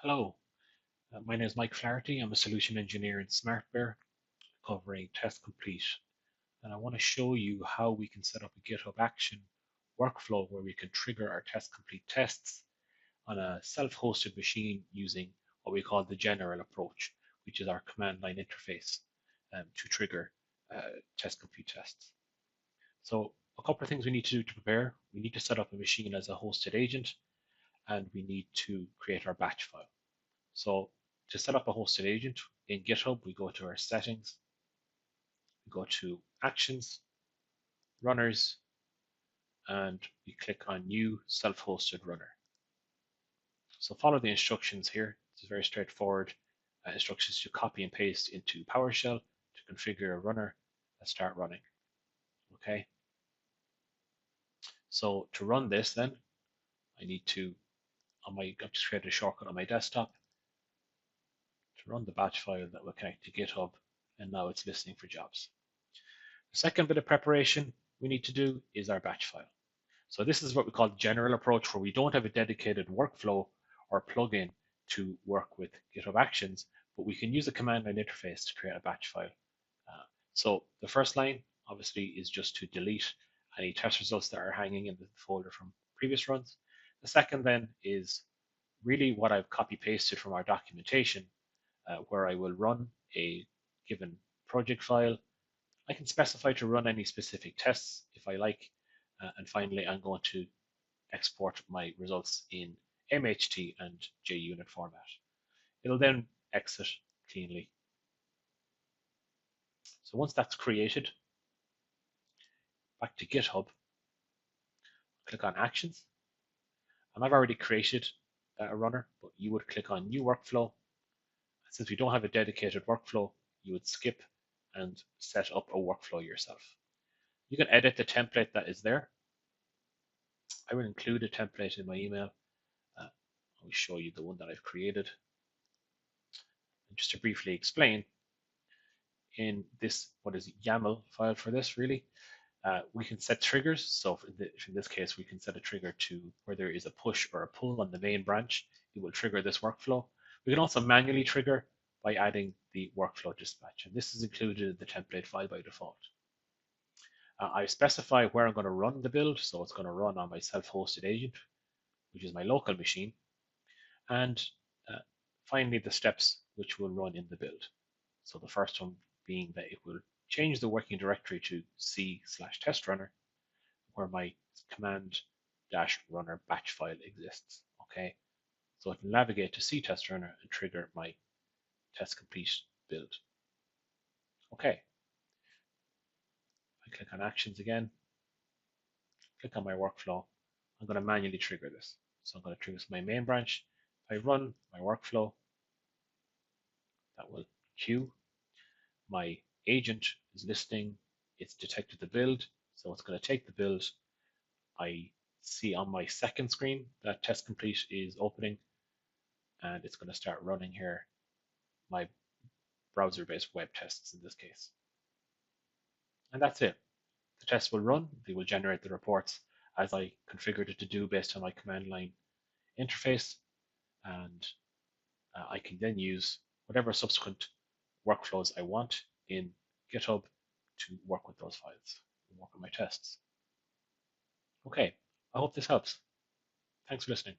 Hello, my name is Mike Flaherty. I'm a solution engineer in SmartBear covering TestComplete. And I want to show you how we can set up a GitHub action workflow where we can trigger our TestComplete tests on a self-hosted machine using what we call the general approach, which is our command line interface to trigger TestComplete tests. So a couple of things we need to do to prepare. We need to set up a machine as a hosted agent, and we need to create our batch file. So to set up a hosted agent in GitHub, we go to our settings, we go to actions, runners, and we click on new self-hosted runner. So follow the instructions here. It's very straightforward instructions to copy and paste into PowerShell to configure a runner and start running. Okay. So to run this then, I need to, I've just created a shortcut on my desktop to run the batch file that will connect to GitHub, and now it's listening for jobs. The second bit of preparation we need to do is our batch file. So this is what we call the general approach, where we don't have a dedicated workflow or plugin to work with GitHub Actions, but we can use a command line interface to create a batch file. So the first line obviously is just to delete any test results that are hanging in the folder from previous runs. The second then is really what I've copy pasted from our documentation, where I will run a given project file. I can specify to run any specific tests if I like. And finally, I'm going to export my results in MHT and JUnit format. It'll then exit cleanly. So once that's created, back to GitHub, click on Actions. And I've already created a runner, but you would click on New Workflow. Since we don't have a dedicated workflow, you would skip and set up a workflow yourself. You can edit the template that is there. I will include a template in my email. I'll show you the one that I've created. And just to briefly explain, in this, what is YAML file for this really, we can set triggers. So in this case, we can set a trigger to where there is a push or a pull on the main branch. It will trigger this workflow. We can also manually trigger by adding the workflow dispatch. And this is included in the template file by default. I specify where I'm going to run the build. So it's going to run on my self-hosted agent, which is my local machine. And finally, the steps which will run in the build. So the first one being that it will change the working directory to C/testrunner, where my command-runner batch file exists. Okay, so it will navigate to C/testrunner and trigger my TestComplete build. Okay, I click on Actions again, click on my workflow. I'm going to manually trigger this. So I'm going to trigger this my main branch. If I run my workflow, that will queue. My agent is listening. It's detected the build, so it's going to take the build. I see on my second screen that TestComplete is opening, and it's going to start running here my browser-based web tests in this case. And that's it. The tests will run. They will generate the reports as I configured it to do based on my command line interface, and I can then use whatever subsequent workflows I want in GitHub to work with those files and work on my tests. Okay, I hope this helps. Thanks for listening.